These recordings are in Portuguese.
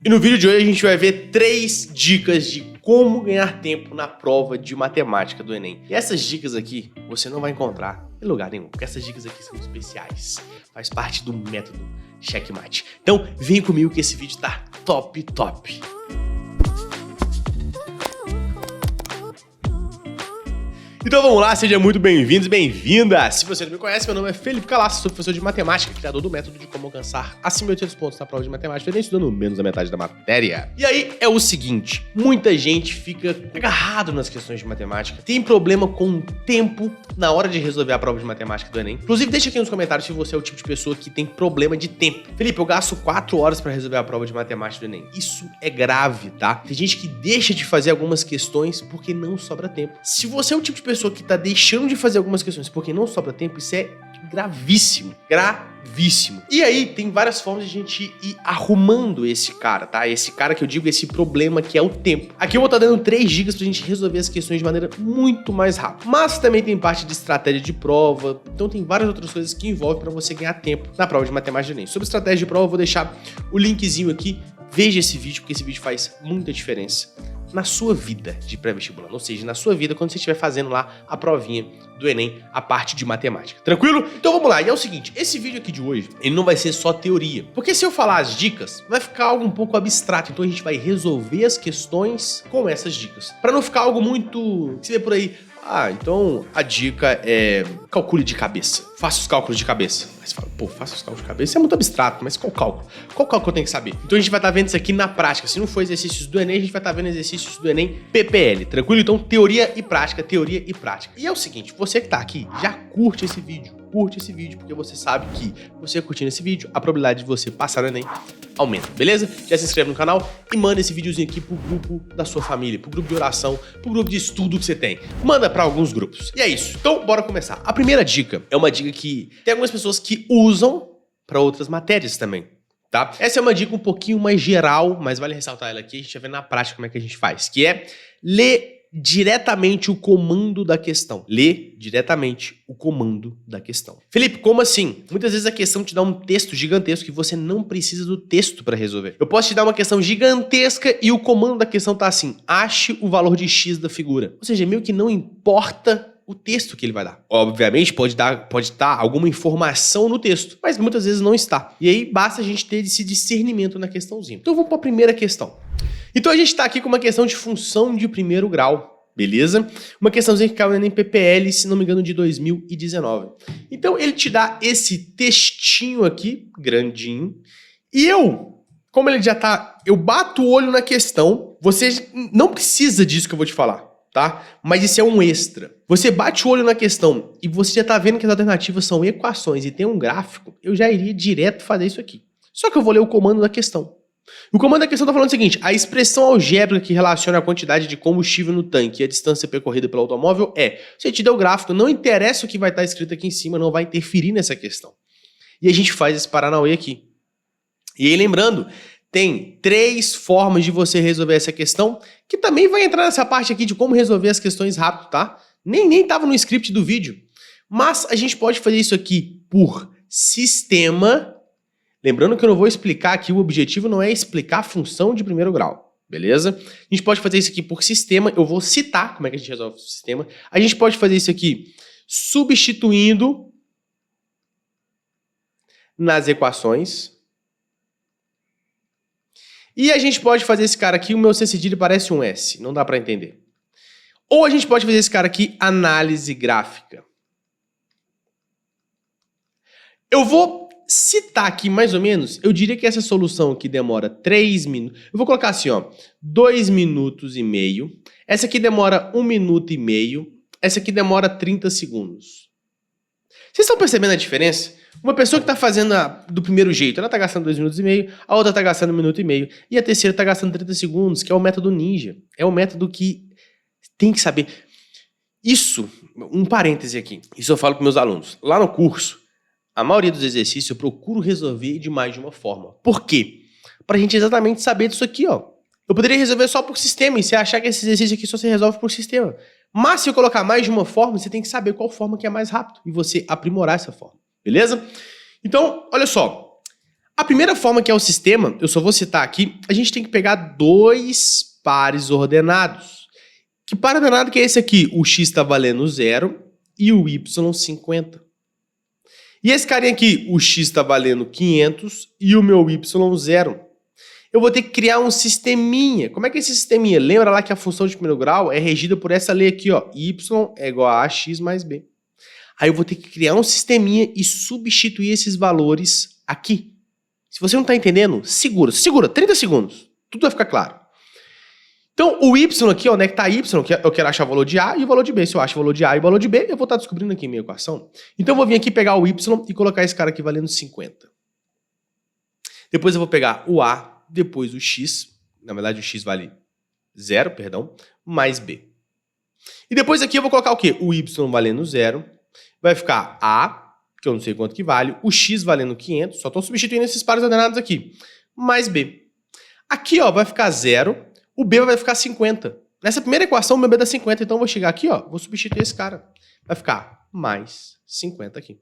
E no vídeo de hoje a gente vai ver 3 dicas de como ganhar tempo na prova de matemática do Enem. E essas dicas aqui você não vai encontrar em lugar nenhum, porque essas dicas aqui são especiais. Faz parte do método Checkmate. Então vem comigo que esse vídeo tá top. Então vamos lá, sejam muito bem-vindos e bem-vindas! Se você não me conhece, meu nome é Felipe Calasso, sou professor de matemática, criador do método de como alcançar acima de 800 pontos na prova de matemática, nem estudando menos da metade da matéria. E aí é o seguinte, muita gente fica agarrado nas questões de matemática, tem problema com o tempo na hora de resolver a prova de matemática do Enem. Inclusive, deixa aqui nos comentários se você é o tipo de pessoa que tem problema de tempo. Felipe, eu gasto 4 horas para resolver a prova de matemática do Enem. Isso é grave, tá? Tem gente que deixa de fazer algumas questões porque não sobra tempo. Se você é o tipo de pessoa que tá deixando de fazer algumas questões porque não sobra tempo, isso é gravíssimo. E aí, tem várias formas de a gente ir arrumando esse cara, tá? Esse cara que eu digo, esse problema que é o tempo. Aqui eu vou estar dando 3 dicas pra gente resolver as questões de maneira muito mais rápida. Mas também tem parte de estratégia de prova, então tem várias outras coisas que envolvem pra você ganhar tempo na prova de matemática do Enem. Sobre estratégia de prova, eu vou deixar o linkzinho aqui. Veja esse vídeo, porque esse vídeo faz muita diferença na sua vida de pré-vestibular, ou seja, na sua vida quando você estiver fazendo lá a provinha do Enem, a parte de matemática. Tranquilo? Então vamos lá. E é o seguinte, esse vídeo aqui de hoje, ele não vai ser só teoria, porque se eu falar as dicas, vai ficar algo um pouco abstrato, então a gente vai resolver as questões com essas dicas, para não ficar algo muito, você vê por aí, então a dica é calcule de cabeça. Faça os cálculos de cabeça. Mas você fala, faça os cálculos de cabeça? Isso é muito abstrato, mas qual cálculo? Qual cálculo eu tenho que saber? Então a gente vai estar vendo isso aqui na prática. Se não for exercícios do Enem, a gente vai estar vendo exercícios do Enem PPL, tranquilo? Então teoria e prática. E é o seguinte, você que tá aqui, já curte esse vídeo, porque você sabe que você curtindo esse vídeo, a probabilidade de você passar no Enem aumenta, beleza? Já se inscreve no canal e manda esse videozinho aqui pro grupo da sua família, pro grupo de oração, pro grupo de estudo que você tem. Manda pra alguns grupos. E é isso. Então, bora começar. A primeira dica é uma dica que tem algumas pessoas que usam pra outras matérias também, tá? Essa é uma dica um pouquinho mais geral, mas vale ressaltar ela aqui, a gente vai ver na prática como é que a gente faz, que é ler diretamente o comando da questão. Lê diretamente o comando da questão. Felipe, como assim? Muitas vezes a questão te dá um texto gigantesco que você não precisa do texto para resolver. Eu posso te dar uma questão gigantesca e o comando da questão tá assim: ache o valor de x da figura. Ou seja, meio que não importa o texto que ele vai dar. Obviamente pode estar alguma informação no texto, mas muitas vezes não está. E aí basta a gente ter esse discernimento na questãozinha. Então vamos para a primeira questão. Então a gente está aqui com uma questão de função de primeiro grau, beleza? Uma questãozinha que caiu no Enem PPL, se não me engano, de 2019. Então ele te dá esse textinho aqui, grandinho, e como ele já tá, eu bato o olho na questão, você não precisa disso que eu vou te falar, tá? Mas isso é um extra. Você bate o olho na questão e você já tá vendo que as alternativas são equações e tem um gráfico, eu já iria direto fazer isso aqui. Só que eu vou ler o comando da questão. O comando da questão está falando o seguinte: a expressão algébrica que relaciona a quantidade de combustível no tanque e a distância percorrida pelo automóvel é... Você te deu o gráfico, não interessa o que vai estar escrito aqui em cima, não vai interferir nessa questão. E a gente faz esse paranauê aqui. E aí lembrando, tem 3 formas de você resolver essa questão, que também vai entrar nessa parte aqui de como resolver as questões rápido, tá? Nem estava no script do vídeo. Mas a gente pode fazer isso aqui por sistema. Lembrando que eu não vou explicar aqui, o objetivo não é explicar a função de primeiro grau, beleza? A gente pode fazer isso aqui por sistema, eu vou citar como é que a gente resolve o sistema. A gente pode fazer isso aqui substituindo nas equações. E a gente pode fazer esse cara aqui, o meu C cedilha parece um S, não dá para entender. Ou a gente pode fazer esse cara aqui, análise gráfica. Eu vou citar aqui mais ou menos, eu diria que essa solução aqui demora 3 minutos. Eu vou colocar assim, 2 minutos e meio. Essa aqui demora 1 minuto e meio. Essa aqui demora 30 segundos. Vocês estão percebendo a diferença? Uma pessoa que está fazendo do primeiro jeito, ela está gastando 2 minutos e meio, a outra está gastando 1 minuto e meio, e a terceira está gastando 30 segundos, que é o método ninja. É o método que tem que saber. Isso, um parêntese aqui, isso eu falo para meus alunos. Lá no curso, a maioria dos exercícios eu procuro resolver de mais de uma forma. Por quê? Para a gente exatamente saber disso aqui, ó. Eu poderia resolver só por sistema, e você achar que esse exercício aqui só se resolve por sistema. Mas se eu colocar mais de uma forma, você tem que saber qual forma que é mais rápido, e você aprimorar essa forma, beleza? Então, olha só. A primeira forma, que é o sistema, eu só vou citar aqui, a gente tem que pegar dois pares ordenados. Que par ordenado que é esse aqui? O x está valendo 0 e o y 50. E esse carinha aqui, o x está valendo 500 e o meu y 0. Eu vou ter que criar um sisteminha. Como é que é esse sisteminha? Lembra lá que a função de primeiro grau é regida por essa lei aqui, ó. Y é igual a ax mais b. Aí eu vou ter que criar um sisteminha e substituir esses valores aqui. Se você não está entendendo, segura, 30 segundos. Tudo vai ficar claro. Então, o y aqui, onde é que está y, que eu quero achar o valor de a e o valor de b. Se eu acho o valor de a e o valor de b, eu vou estar descobrindo aqui em minha equação. Então, eu vou vir aqui pegar o y e colocar esse cara aqui valendo 50. Depois eu vou pegar o a, depois o x, na verdade o x vale 0, mais b. E depois aqui eu vou colocar o quê? O y valendo 0, vai ficar a, que eu não sei quanto que vale, o x valendo 500, só estou substituindo esses pares ordenados aqui, mais b. Aqui, ó, vai ficar 0, o b vai ficar 50. Nessa primeira equação, o meu b dá 50, então eu vou chegar aqui, ó, vou substituir esse cara. Vai ficar mais 50 aqui.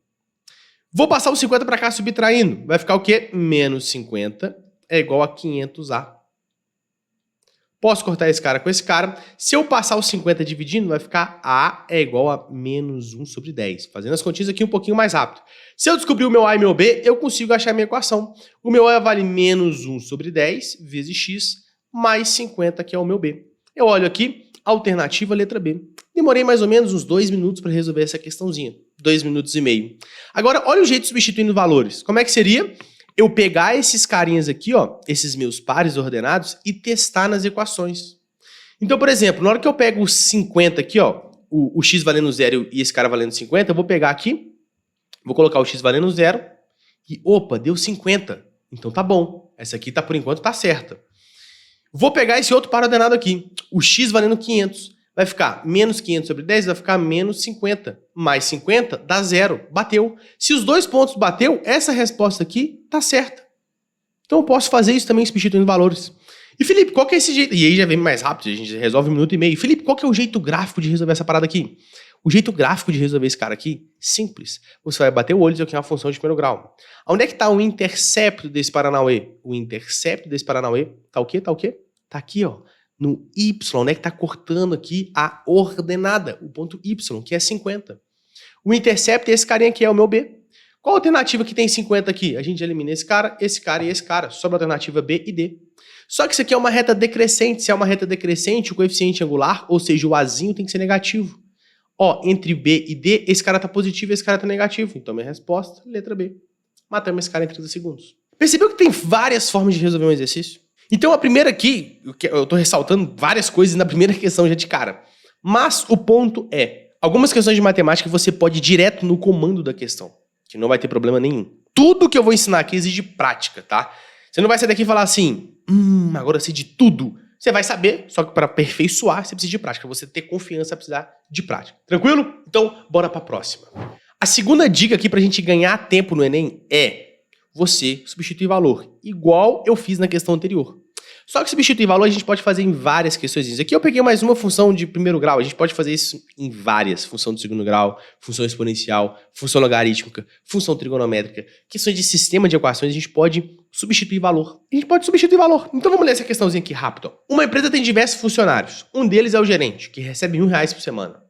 Vou passar o 50 para cá subtraindo, vai ficar o quê? Menos 50 é igual a 500a. Posso cortar esse cara com esse cara. Se eu passar o 50 dividindo, vai ficar a é igual a menos 1 sobre 10. Fazendo as continhas aqui um pouquinho mais rápido. Se eu descobrir o meu a e meu b, eu consigo achar a minha equação. O meu a vale menos 1 sobre 10 vezes x mais 50, que é o meu b. Eu olho aqui, alternativa letra B. Demorei mais ou menos uns 2 minutos para resolver essa questãozinha. 2 minutos e meio. Agora, olha o jeito de substituindo valores. Como é que seria? Eu pegar esses carinhas aqui, ó, esses meus pares ordenados e testar nas equações. Então, por exemplo, na hora que eu pego os 50 aqui, ó, o x valendo 0 e esse cara valendo 50, eu vou pegar aqui, vou colocar o x valendo 0 e, opa, deu 50. Então tá bom. Essa aqui, por enquanto, tá certa. Vou pegar esse outro par ordenado aqui, o x valendo 500. Vai ficar menos 500 sobre 10, vai ficar menos 50. Mais 50 dá 0. Bateu. Se os dois pontos bateu, essa resposta aqui tá certa. Então eu posso fazer isso também substituindo valores. E Felipe, qual que é esse jeito? E aí já vem mais rápido, a gente resolve em 1 minuto e meio. Felipe, qual que é o jeito gráfico de resolver essa parada aqui? O jeito gráfico de resolver esse cara aqui, simples. Você vai bater o olho e dizer que é uma função de primeiro grau. Onde é que está o intercepto desse Paranauê? O intercepto desse Paranauê tá o quê? Tá o quê? Tá aqui, ó. No y, né, que está cortando aqui a ordenada, o ponto y, que é 50. O intercepto é esse carinha aqui, é o meu b. Qual a alternativa que tem 50 aqui? A gente elimina esse cara e esse cara. Sobra a alternativa b e d. Só que isso aqui é uma reta decrescente. Se é uma reta decrescente, o coeficiente angular, ou seja, o azinho, tem que ser negativo. Ó, entre b e d, esse cara está positivo e esse cara está negativo. Então, minha resposta, letra b. Matamos esse cara em 30 segundos. Percebeu que tem várias formas de resolver um exercício? Então a primeira aqui, eu tô ressaltando várias coisas na primeira questão já de cara. Mas o ponto é, algumas questões de matemática você pode ir direto no comando da questão, que não vai ter problema nenhum. Tudo que eu vou ensinar aqui exige prática, tá? Você não vai sair daqui e falar assim, agora eu sei de tudo. Você vai saber, só que para aperfeiçoar você precisa de prática. Você ter confiança, precisar de prática. Tranquilo? Então, bora pra próxima. A segunda dica aqui pra gente ganhar tempo no Enem é você substituir valor, igual eu fiz na questão anterior. Só que substituir valor a gente pode fazer em várias questões. Aqui eu peguei mais uma função de primeiro grau, a gente pode fazer isso em várias. Função de segundo grau, função exponencial, função logarítmica, função trigonométrica, questões de sistema de equações, a gente pode substituir valor. Então vamos ler essa questãozinha aqui rápido. Uma empresa tem diversos funcionários. Um deles é o gerente, que recebe R$1.000 por semana.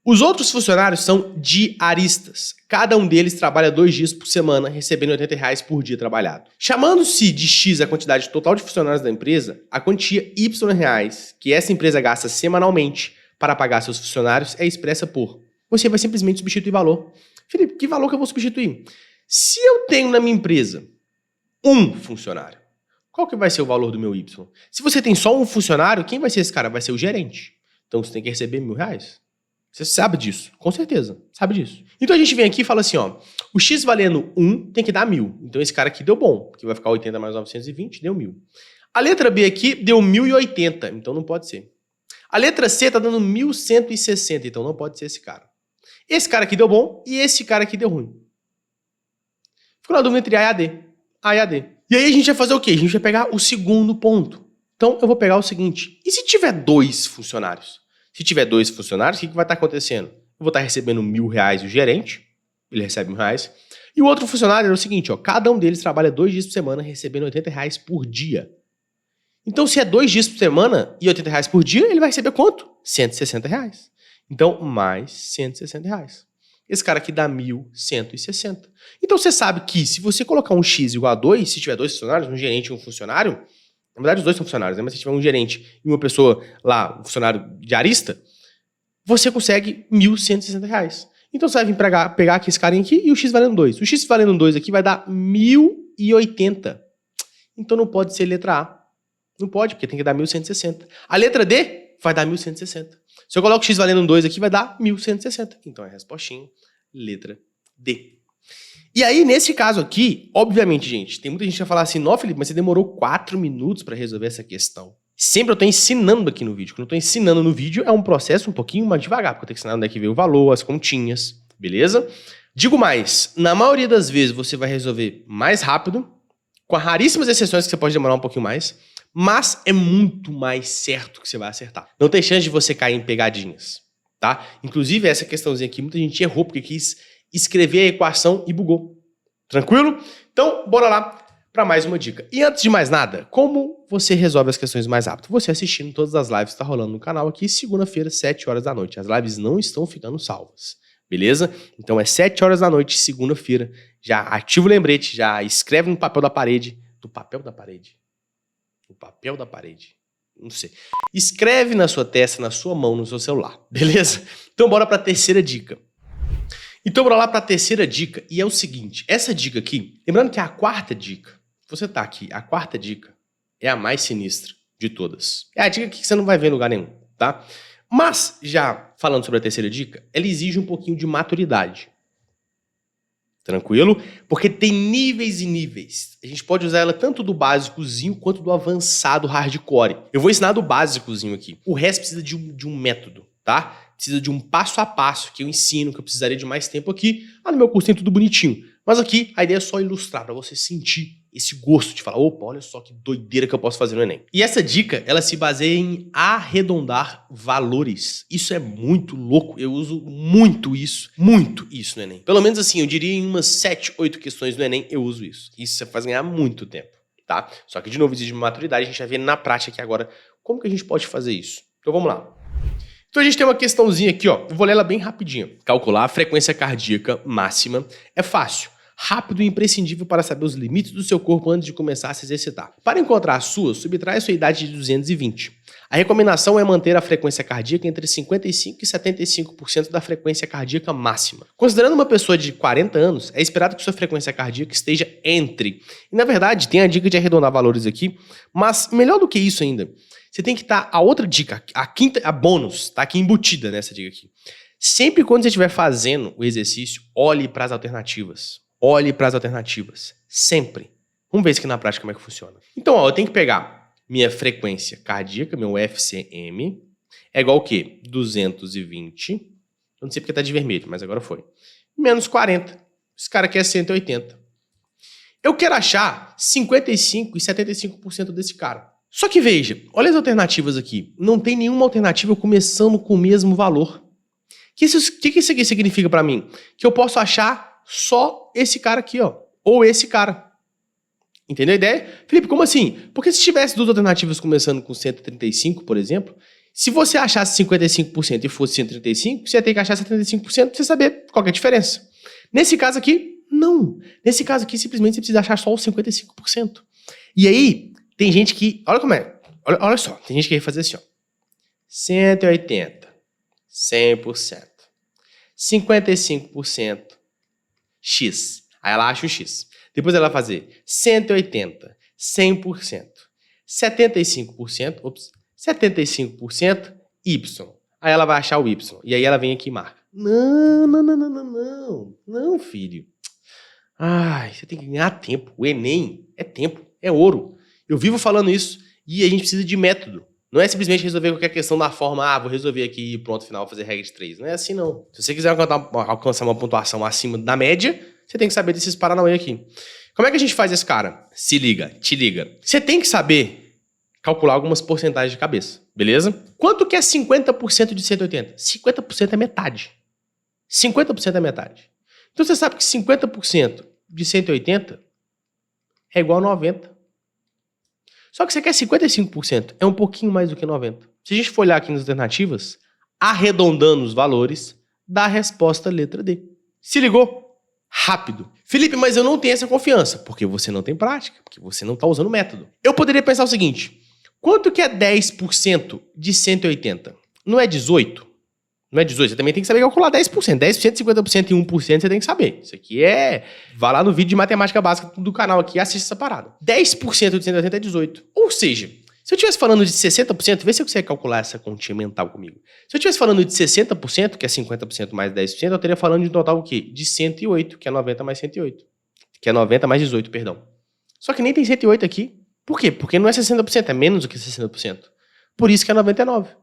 Os outros funcionários são diaristas. Cada um deles trabalha 2 dias por semana, recebendo R$80 por dia trabalhado. Chamando-se de X a quantidade total de funcionários da empresa, a quantia Y reais que essa empresa gasta semanalmente para pagar seus funcionários é expressa por... Você vai simplesmente substituir valor. Felipe, que valor que eu vou substituir? Se eu tenho na minha empresa um funcionário, qual que vai ser o valor do meu Y? Se você tem só um funcionário, quem vai ser esse cara? Vai ser o gerente. Então você tem que receber R$1.000. Você sabe disso, com certeza, sabe disso. Então a gente vem aqui e fala assim, ó, o X valendo 1 tem que dar 1.000. Então esse cara aqui deu bom, porque vai ficar 80 mais 920, deu 1.000. A letra B aqui deu 1.080, então não pode ser. A letra C tá dando 1.160, então não pode ser esse cara. Esse cara aqui deu bom e esse cara aqui deu ruim. Ficou na dúvida entre A e AD. A e AD. E aí a gente vai fazer o quê? A gente vai pegar o segundo ponto. Então eu vou pegar o seguinte, e se tiver 2 funcionários? Se tiver 2 funcionários, o que vai estar acontecendo? Eu vou estar recebendo R$1.000 o gerente, ele recebe R$1.000, E o outro funcionário era o seguinte, ó, cada um deles trabalha 2 dias por semana, recebendo R$80 por dia. Então, se é 2 dias por semana e R$80 por dia, ele vai receber quanto? R$160. Então, mais R$160. Esse cara aqui dá 1.160. Então, você sabe que se você colocar um X igual a 2, se tiver 2 funcionários, um gerente e um funcionário, na verdade os 2 são funcionários, né? Mas se tiver um gerente e uma pessoa lá, um funcionário diarista, você consegue R$1.160. Então, você vai vir pegar aqui esse carinha aqui e o X valendo 2. O X valendo 2 aqui vai dar 1.080. Então, não pode ser letra A. Não pode, porque tem que dar 1.160. A letra D vai dar 1.160. Se eu coloco X valendo 2 aqui, vai dar 1.160. Então é a respostinha, letra D. E aí, nesse caso aqui, obviamente, gente, tem muita gente que vai falar assim, não, Felipe, mas você demorou 4 minutos para resolver essa questão. Sempre eu estou ensinando aqui no vídeo. Quando eu estou ensinando no vídeo, é um processo um pouquinho mais devagar, porque eu tenho que ensinar onde é que veio o valor, as continhas, beleza? Digo mais, na maioria das vezes você vai resolver mais rápido, com raríssimas exceções que você pode demorar um pouquinho mais, mas é muito mais certo que você vai acertar. Não tem chance de você cair em pegadinhas, tá? Inclusive, essa questãozinha aqui, muita gente errou porque quis escrever a equação e bugou. Tranquilo? Então, bora lá para mais uma dica. E antes de mais nada, como você resolve as questões mais rápido? Você assistindo todas as lives que está rolando no canal aqui, segunda-feira, 7 horas da noite. As lives não estão ficando salvas, beleza? Então é 7 horas da noite, segunda-feira. Já ativa o lembrete, já escreve no papel da parede. No papel da parede? No papel da parede. Não sei. Escreve na sua testa, na sua mão, no seu celular. Beleza? Então bora para a terceira dica. Então bora lá para a terceira dica. E é o seguinte. Essa dica aqui, lembrando que é a quarta dica. Você tá aqui, a quarta dica é a mais sinistra de todas. É a dica que você não vai ver em lugar nenhum, tá? Mas, já falando sobre a terceira dica, ela exige um pouquinho de maturidade. Tranquilo? Porque tem níveis e níveis. A gente pode usar ela tanto do básicozinho quanto do avançado hardcore. Eu vou ensinar do básicozinho aqui. O resto precisa de um método, tá? Precisa de um passo a passo que eu ensino, que eu precisaria de mais tempo aqui. No meu curso tem tudo bonitinho. Mas aqui a ideia é só ilustrar, para você sentir esse gosto de falar, opa, olha só que doideira que eu posso fazer no Enem. E essa dica, ela se baseia em arredondar valores. Isso é muito louco, eu uso muito isso no Enem. Pelo menos assim, eu diria em umas 7, 8 questões no Enem eu uso isso. Isso você faz ganhar muito tempo, tá? Só que de novo exige maturidade, a gente vai ver na prática aqui agora como que a gente pode fazer isso. Então vamos lá. Então a gente tem uma questãozinha aqui, ó, eu vou ler ela bem rapidinho. Calcular a frequência cardíaca máxima é fácil. Rápido e imprescindível para saber os limites do seu corpo antes de começar a se exercitar. Para encontrar a sua, subtrai a sua idade de 220. A recomendação é manter a frequência cardíaca entre 55% e 75% da frequência cardíaca máxima. Considerando uma pessoa de 40 anos, é esperado que sua frequência cardíaca esteja entre. E na verdade, tem a dica de arredondar valores aqui, mas melhor do que isso ainda, você tem que estar a outra dica, a quinta, a bônus, tá aqui embutida nessa dica aqui. Sempre quando você estiver fazendo o exercício, olhe para as alternativas. Olhe para as alternativas. Sempre. Vamos ver isso aqui na prática como é que funciona. Então, ó, eu tenho que pegar minha frequência cardíaca, meu FCM, é igual o quê? 220. Eu não sei porque tá de vermelho, mas agora foi. Menos 40. Esse cara aqui é 180. Eu quero achar 55% e 75% desse cara. Só que veja, olha as alternativas aqui. Não tem nenhuma alternativa começando com o mesmo valor. O que isso aqui significa para mim? Que eu posso achar só esse cara aqui, ó. Ou esse cara. Entendeu a ideia? Felipe, como assim? Porque se tivesse duas alternativas começando com 135, por exemplo, se você achasse 55% e fosse 135, você ia ter que achar 75% pra você saber qual que é a diferença. Nesse caso aqui, não. Nesse caso aqui, simplesmente você precisa achar só os 55%. E aí, tem gente que... Olha como é. Olha só. Tem gente que vai fazer assim, ó. 180. 100%. 55%. X. Aí ela acha o X. Depois ela vai fazer 180, 100%, 75%, 75% Y. Aí ela vai achar o Y. E aí ela vem aqui e marca. Não, filho. Ai, você tem que ganhar tempo. O Enem é tempo, é ouro. Eu vivo falando isso e a gente precisa de método. Não é simplesmente resolver qualquer questão da forma, vou resolver aqui e pronto, final, vou fazer regra de 3. Não é assim, não. Se você quiser alcançar uma pontuação acima da média, você tem que saber desses paranauê aqui. Como é que a gente faz esse cara? Se liga, te liga. Você tem que saber calcular algumas porcentagens de cabeça, beleza? Quanto que é 50% de 180? 50% é metade. 50% é metade. Então você sabe que 50% de 180 é igual a 90. Só que você quer 55%, é um pouquinho mais do que 90. Se a gente for olhar aqui nas alternativas, arredondando os valores, dá a resposta letra D. Se ligou? Rápido. Felipe, mas eu não tenho essa confiança. Porque você não tem prática, porque você não está usando o método. Eu poderia pensar o seguinte, quanto que é 10% de 180? Não é 18? Não é 18, você também tem que saber calcular 10%. 10%, 50% e 1% você tem que saber. Isso aqui é... Vai lá no vídeo de matemática básica do canal aqui e assiste essa parada. 10% de 180 é 18. Ou seja, se eu estivesse falando de 60%, vê se eu consegue calcular essa continha mental comigo. Se eu estivesse falando de 60%, que é 50% mais 10%, eu estaria falando de um total o quê? De 108, que é 90 mais 108. Que é 90 mais 18, perdão. Só que nem tem 108 aqui. Por quê? Porque não é 60%, é menos do que 60%. Por isso que é 99.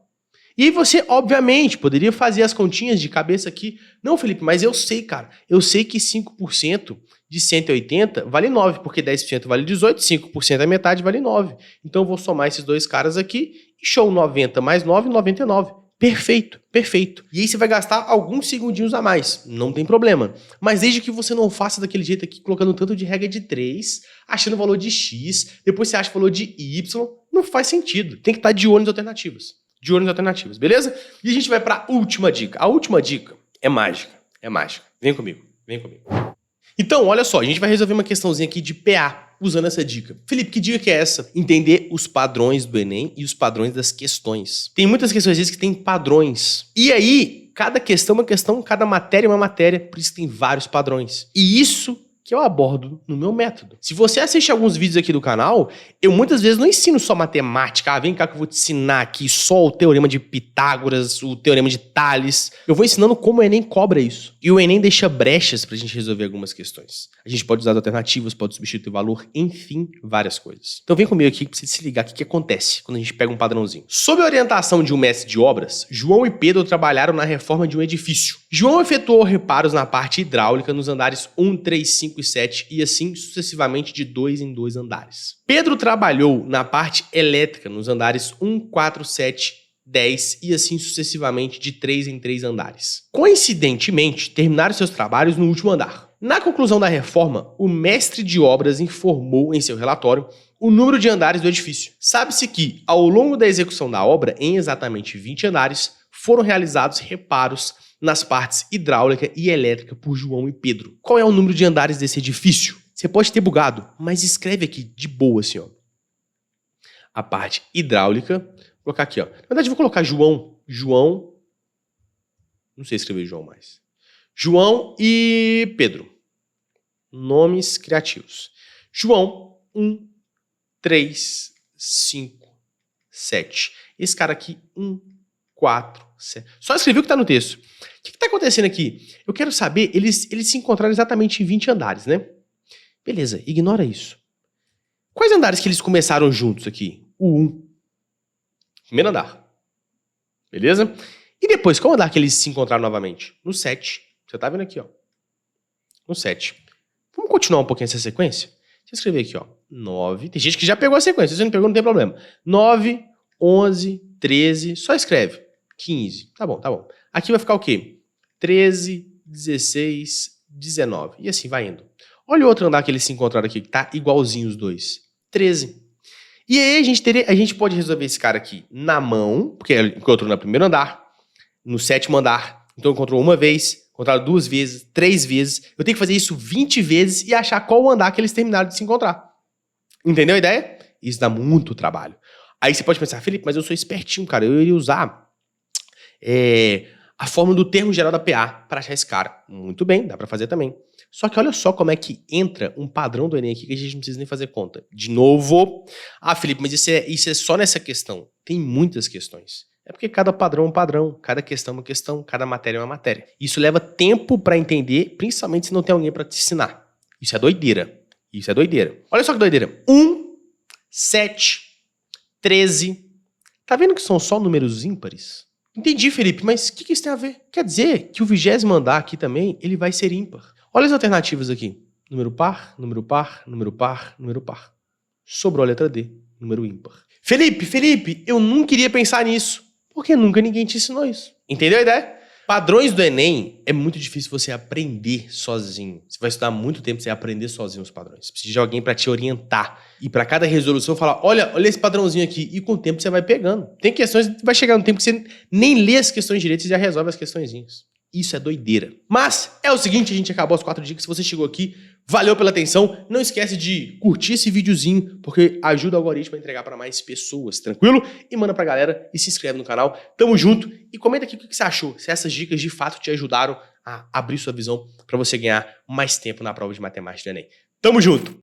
E aí você, obviamente, poderia fazer as continhas de cabeça aqui. Não, Felipe, mas eu sei, cara. Eu sei que 5% de 180 vale 9, porque 10% vale 18, 5% é metade, vale 9. Então eu vou somar esses dois caras aqui e show 90 mais 9, 99. Perfeito, perfeito. E aí você vai gastar alguns segundinhos a mais, não tem problema. Mas desde que você não faça daquele jeito aqui, colocando tanto de regra de 3, achando o valor de X, depois você acha o valor de Y, não faz sentido. Tem que estar de olho nas alternativas. De olho nas alternativas, beleza? E a gente vai para a última dica. A última dica é mágica, é mágica. Vem comigo, vem comigo. Então, olha só, a gente vai resolver uma questãozinha aqui de PA, usando essa dica. Felipe, que dica que é essa? Entender os padrões do Enem e os padrões das questões. Tem muitas questões que tem padrões. E aí, cada questão é uma questão, cada matéria é uma matéria, por isso tem vários padrões. E isso que eu abordo no meu método. Se você assiste alguns vídeos aqui do canal, eu muitas vezes não ensino só matemática. Ah, vem cá que eu vou te ensinar aqui só o teorema de Pitágoras, o teorema de Tales. Eu vou ensinando como o Enem cobra isso. E o Enem deixa brechas pra gente resolver algumas questões. A gente pode usar as alternativas, pode substituir o valor, enfim, várias coisas. Então vem comigo aqui pra você se ligar o que acontece quando a gente pega um padrãozinho. Sob a orientação de um mestre de obras, João e Pedro trabalharam na reforma de um edifício. João efetuou reparos na parte hidráulica nos andares 1, 3, 5 e 7 e assim sucessivamente de 2 em 2 andares. Pedro trabalhou na parte elétrica nos andares 1, 4, 7, 10 e assim sucessivamente de 3 em 3 andares. Coincidentemente, terminaram seus trabalhos no último andar. Na conclusão da reforma, o mestre de obras informou em seu relatório o número de andares do edifício. Sabe-se que, ao longo da execução da obra, em exatamente 20 andares, foram realizados reparos nas partes hidráulica e elétrica por João e Pedro. Qual é o número de andares desse edifício? Você pode ter bugado, mas escreve aqui de boa assim, ó. A parte hidráulica, vou colocar aqui, ó. Na verdade, eu vou colocar João, não sei escrever João mais. João e Pedro. Nomes criativos. João, 1, 3, 5, 7. Esse cara aqui, 1, 4, 7. Só escrevi o que está no texto. O que está acontecendo aqui? Eu quero saber, eles se encontraram exatamente em 20 andares, né? Beleza, ignora isso. Quais andares que eles começaram juntos aqui? O 1. Primeiro andar. Beleza? E depois, qual andar que eles se encontraram novamente? No 7. Você tá vendo aqui, ó. No 7. Vamos continuar um pouquinho essa sequência? Deixa eu escrever aqui, ó. 9. Tem gente que já pegou a sequência. Se você não pegou, não tem problema. 9, 11, 13. Só escreve. 15. Tá bom, tá bom. Aqui vai ficar o quê? 13, 16, 19. E assim vai indo. Olha o outro andar que eles se encontraram aqui, que tá igualzinho os dois. 13. E aí a gente pode resolver esse cara aqui na mão, porque ele encontrou no primeiro andar, no 7º andar. Então encontrou uma vez, encontraram 2 vezes, 3 vezes. Eu tenho que fazer isso 20 vezes e achar qual andar que eles terminaram de se encontrar. Entendeu a ideia? Isso dá muito trabalho. Aí você pode pensar, Felipe, mas eu sou espertinho, cara. Eu iria usar a fórmula do termo geral da PA para achar esse cara. Muito bem, dá para fazer também. Só que olha só como é que entra um padrão do Enem aqui que a gente não precisa nem fazer conta. De novo, Felipe, mas isso é só nessa questão. Tem muitas questões. É porque cada padrão é um padrão, cada questão é uma questão, cada matéria é uma matéria. Isso leva tempo para entender, principalmente se não tem alguém para te ensinar. Isso é doideira. Isso é doideira. Olha só que doideira. 1, 7, 13. Tá vendo que são só números ímpares? Entendi, Felipe, mas o que isso tem a ver? Quer dizer que o 20º andar aqui também, ele vai ser ímpar. Olha as alternativas aqui. Número par, número par, número par, número par. Sobrou a letra D, número ímpar. Felipe, eu nunca iria pensar nisso. Porque nunca ninguém te ensinou isso. Entendeu a ideia? Padrões do Enem é muito difícil você aprender sozinho. Você vai estudar muito tempo pra você aprender sozinho os padrões. Você precisa de alguém para te orientar. E para cada resolução falar, olha esse padrãozinho aqui. E com o tempo você vai pegando. Tem questões, vai chegar no tempo que você nem lê as questões direito, você já resolve as questõezinhas. Isso é doideira. Mas é o seguinte, a gente acabou as 4 dicas. Se você chegou aqui, valeu pela atenção. Não esquece de curtir esse videozinho, porque ajuda o algoritmo a entregar para mais pessoas, tranquilo? E manda pra galera e se inscreve no canal. Tamo junto. E comenta aqui o que você achou. Se essas dicas de fato te ajudaram a abrir sua visão para você ganhar mais tempo na prova de matemática do Enem. Tamo junto!